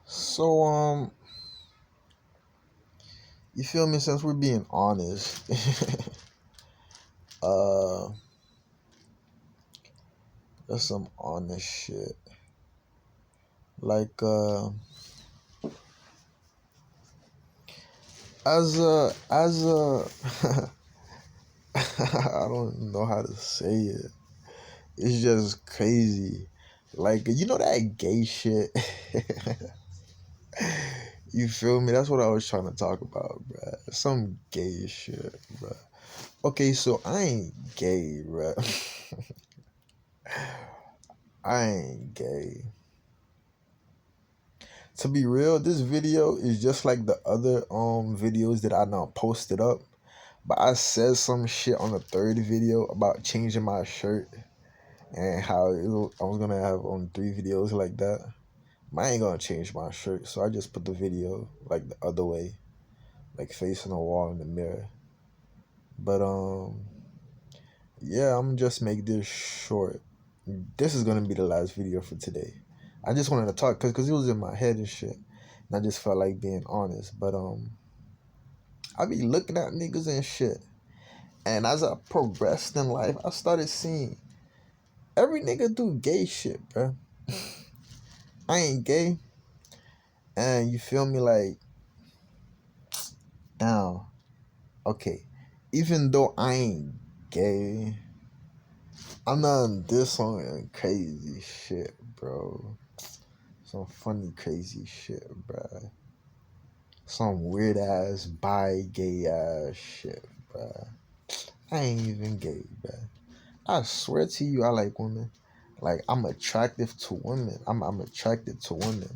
So you feel me? Since we're being honest, uh, that's some honest shit. Like as a I don't know how to say it. It's just crazy. Like that gay shit. You feel me? That's what I was trying to talk about, bruh. Some gay shit, bruh. Okay, so I ain't gay, bruh. I ain't gay. To be real, this video is just like the other videos that I now posted up. But I said some shit on the third video about changing my shirt and how I was gonna have on 3 videos like that. But I ain't gonna change my shirt, so I just put the video like the other way, like facing the wall in the mirror. But yeah, I'm just make this short. This is gonna be the last video for today. I just wanted to talk because it was in my head and shit, and I just felt like being honest. But I be looking at niggas and shit, and as I progressed in life, I started seeing every nigga do gay shit, bro. I ain't gay, and you feel me? Like, now, okay, even though I ain't gay, I'm not on this on crazy shit, bro. Some funny crazy shit, bro. Some weird ass bi gay ass shit, bro. I ain't even gay, bro. I swear to you, I like women. Like, I'm attractive to women. I'm attracted to women.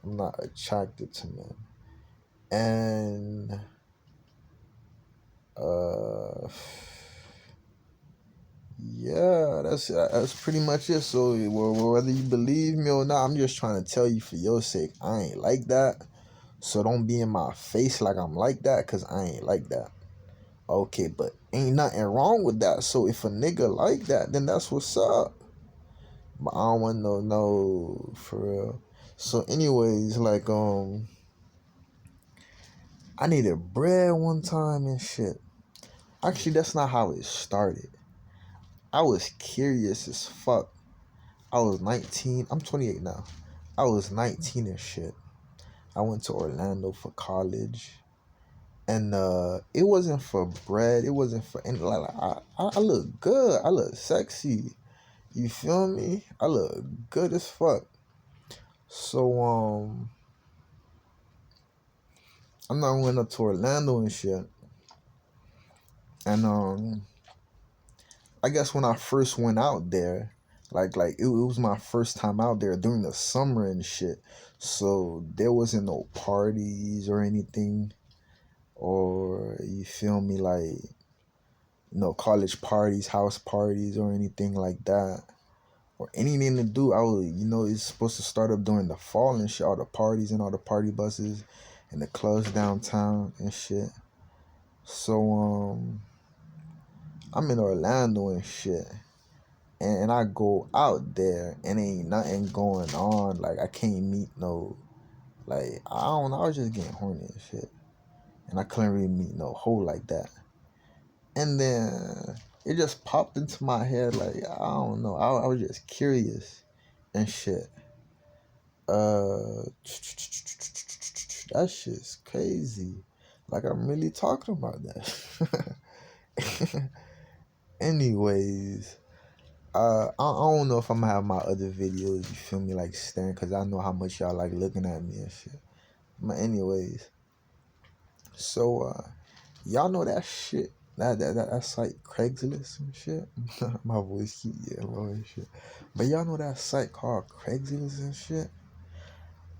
I'm not attracted to men. And uh yeah, that's pretty much it. So whether you believe me or not, I'm just trying to tell you for your sake, I ain't like that. So don't be in my face like I'm like that, cause I ain't like that. Okay, but ain't nothing wrong with that. So if a nigga like that, then that's what's up. But I don't want no for real. So anyways, like I needed bread one time and shit. Actually, that's not how it started. I was curious as fuck. I was 19. I'm 28 now. I was 19 and shit. I went to Orlando for college. And it wasn't for bread. It wasn't for any, like I look good. I look sexy. You feel me? I look good as fuck. So I'm not went up to Orlando and shit. And I guess when I first went out there, like it was my first time out there during the summer and shit. So there wasn't no parties or anything, or you feel me, like college parties, house parties, or anything like that, or anything to do. I was, it's supposed to start up during the fall and shit, all the parties and all the party buses and the clubs downtown and shit. So I'm in Orlando and shit, and I go out there and ain't nothing going on. Like, I can't meet no, like, I don't know, I was just getting horny and shit, and I couldn't really meet no hoe like that. And then it just popped into my head, like, I don't know, I was just curious and shit. That shit's crazy. Like, I'm really talking about that. Anyways, I don't know if I'm gonna have my other videos, you feel me, like staring, because I know how much y'all like looking at me and shit. But anyways, so y'all know that shit, that site Craigslist and shit. My voice keep getting low and shit. But y'all know that site called Craigslist and shit.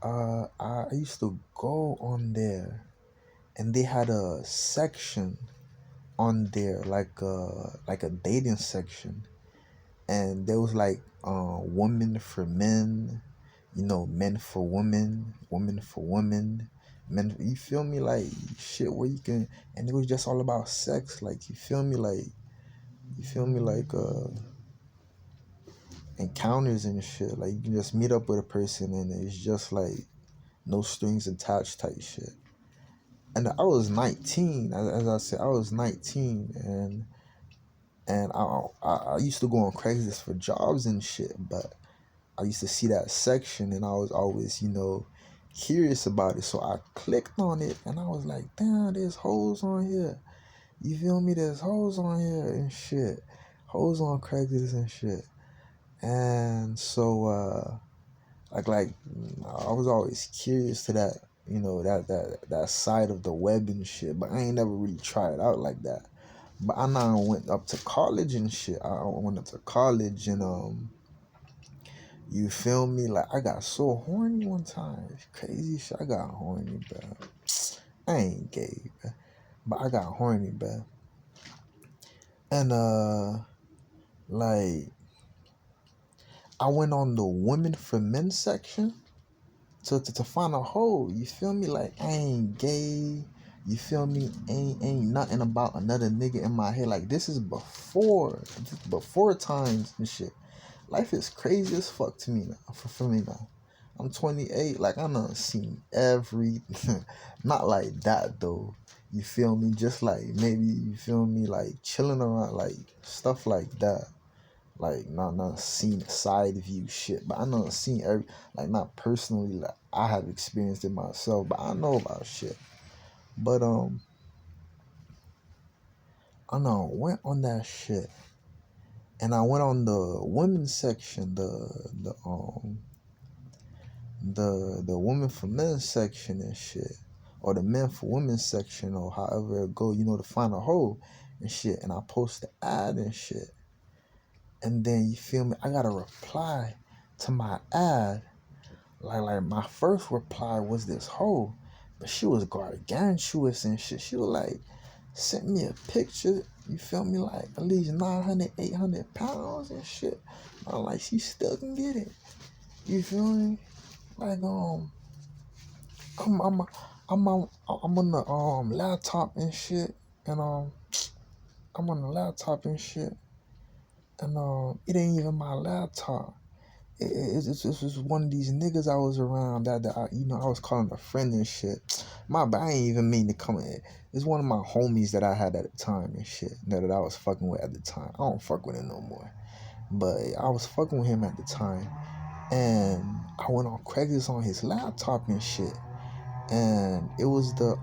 I used to go on there, and they had a section on there, like a dating section, and there was like women for men, men for women for women, men. You feel me, like shit where you can, and it was just all about sex. Like, you feel me, like encounters and shit. Like, you can just meet up with a person, and it's just like no strings attached type shit. And I was 19, as I said, I was 19, and I used to go on Craigslist for jobs and shit, but I used to see that section and I was always, curious about it. So I clicked on it and I was like, damn, there's hoes on here. You feel me? There's hoes on here and shit. Hoes on Craigslist and shit. And so like I was always curious to that, that side of the web and shit, but I ain't never really tried it out like that. But I now went up to college and shit. I went up to college and you feel me? Like I got so horny one time. It's crazy shit. I got horny, bro. I ain't gay, bro. But I got horny, bro. And like I went on the women for men section to find a hoe. You feel me? Like I ain't gay. You feel me? Ain't nothing about another nigga in my head. Like this is before times and shit. Life is crazy as fuck to me now. For me now. I'm 28. Like I done seen every, not like that though. You feel me? Just like maybe you feel me? Like chilling around, like stuff like that. Like not seen side view shit, but I know seen every, like not personally, like I have experienced it myself, but I know about shit. But I know went on that shit, and I went on the women's section, the women for men section and shit, or the men for women section, or however it go, to find a hoe and shit, and I post the ad and shit, and then you feel me, I got a reply to my ad. Like my first reply was this hoe, but she was gargantuous and shit. She was like, sent me a picture, you feel me, like at least 900, 800 pounds and shit. I'm like, she still can get it. You feel me? Like I'm I'm I'm on the laptop and shit, and I'm on the laptop and shit, and it ain't even my laptop. It's just one of these niggas I was around that I was calling a friend and shit. But I ain't even mean to come in. It's one of my homies that I had at the time and shit. That I was fucking with at the time. I don't fuck with him no more. But I was fucking with him at the time. And I went on Craigslist on his laptop and shit. And it was the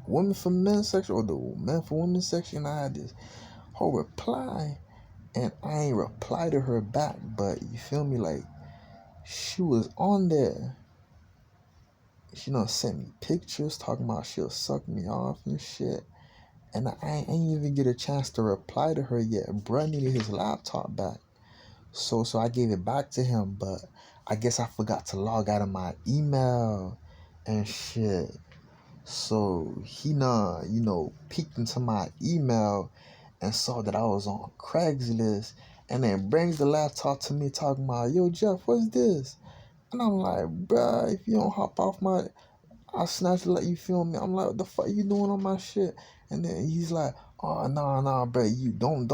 women for men section or the men for women section. I had this whole reply. And I ain't reply to her back, but you feel me? Like, she was on there. She done sent me pictures talking about she'll suck me off and shit. And I ain't even get a chance to reply to her yet. Bruh needed his laptop back. So I gave it back to him, but I guess I forgot to log out of my email and shit. So he peeked into my email and saw that I was on Craigslist, and then brings the laptop to me talking about, yo Jeff, what's this? And I'm like, bruh, if you don't hop off I snatched it, like, you feel me? I'm like, what the fuck you doing on my shit? And then he's like, oh nah, bro, you don't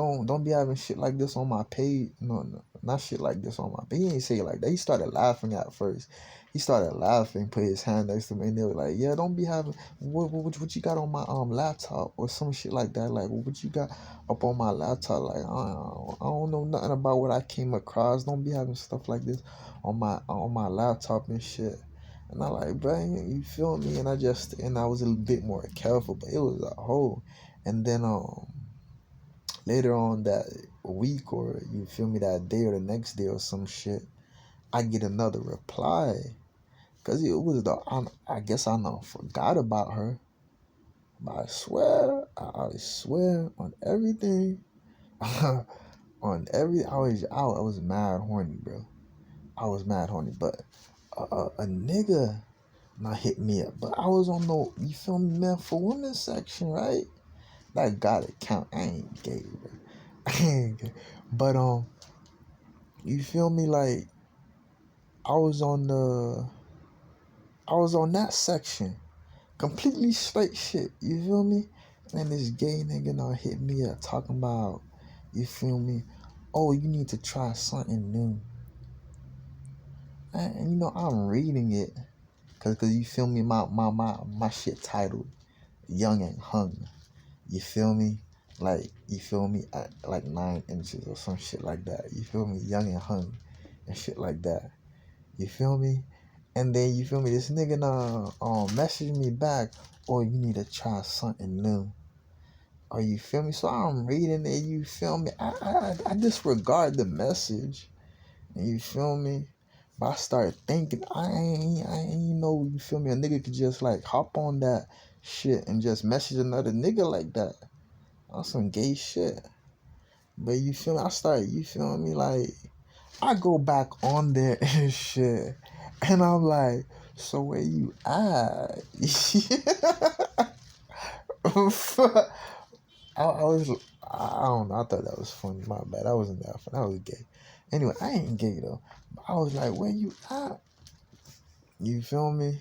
be having shit like this on my page. No, not shit like this on my page. He ain't say it like that. He started laughing at first. He started laughing, put his hand next to me, and they were like, yeah, don't be having what you got on my laptop or some shit like that. Like, what you got up on my laptop? Like, I don't know nothing about what I came across. Don't be having stuff like this on my laptop and shit. And I like, bro, you feel me? And I was a little bit more careful, but it was a whole. And then later on that week, or you feel me, that day or the next day or some shit, I get another reply. Cause it was I guess I not forgot about her. But I swear on everything, I was mad horny, bro. I was mad horny, but a nigga not hit me up. But I was on the, you feel me, man, for women section, right? That gotta count. I ain't gay, bro. I ain't gay. But you feel me? Like I was on that section, completely straight shit. You feel me? And this gay nigga now hit me up talking about, you feel me? Oh, you need to try something new. And you know, I'm reading it. Cause you feel me, my shit titled Young and Hung. You feel me? Like, you feel me? At like 9 inches or some shit like that. You feel me? Young and Hung and shit like that. You feel me? And then you feel me? This nigga message me back, or you need to try something new. Or you feel me? So I'm reading it. You feel me? I disregard the message. And you feel me? But I started thinking, I ain't know, you feel me? A nigga could just like hop on that shit and just message another nigga like that. On some gay shit. But you feel me? I started, you feel me? Like, I go back on there and shit. And I'm like, so where you at? I was, I don't know. I thought that was funny. My bad. That wasn't that funny. That was gay. Anyway, I ain't gay though. But I was like, where you at? You feel me?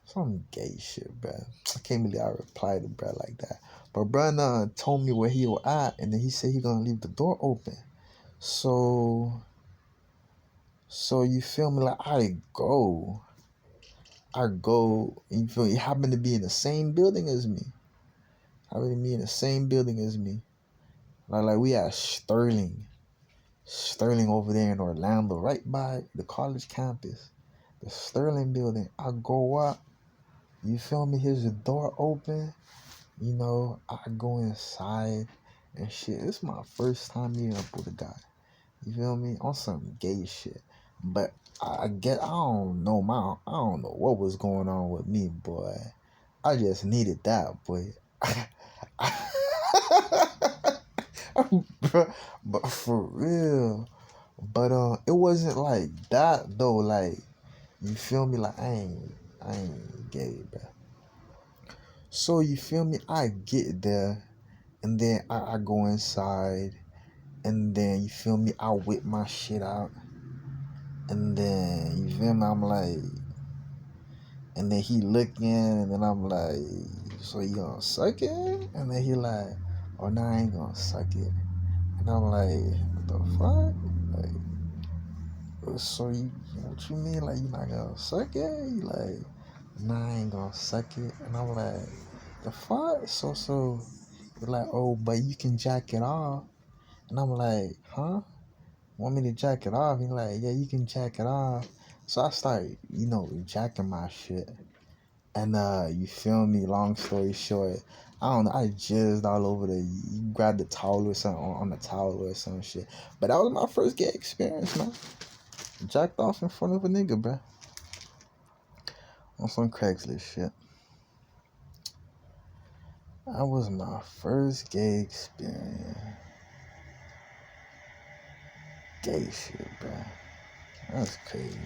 Some gay shit, bruh. I can't believe I replied to bruh like that. But bruh told me where he was at, and then he said he gonna leave the door open. So, you feel me? Like, I go, you feel me? He happened to be in the same building as me. Happened to be in the same building as me. Like we at Sterling over there in Orlando, right by the college campus. The Sterling building. I go up, you feel me? Here's the door open. You know, I go inside and shit. This is my first time meeting up with a guy. You feel me? On some gay shit. But I don't know, I don't know what was going on with me, boy. I just needed that, boy. But for real. But it wasn't like that though. Like, you feel me? Like, I ain't gay, bro. So you feel me? I get there, and then I go inside, and then you feel me? I whip my shit out, and then you feel me? I'm like, and then he looking, and then I'm like, so you gonna suck it? And then he like, oh, nah, I ain't gonna suck it. And I'm like, what the fuck? Like, so what you mean? Like, you not gonna suck it? You like, nah, I ain't gonna suck it. And I'm like, the fuck? So, you're like, oh, but you can jack it off. And I'm like, huh? Want me to jack it off? He's like, yeah, you can jack it off. So I started, jacking my shit. And you feel me? Long story short, I don't know. I jizzed all over you grabbed the towel or something on the towel or some shit. But that was my first gay experience, man. Jacked off in front of a nigga, bruh. On some Craigslist shit. That was my first gay experience. Gay shit, bruh. That's crazy.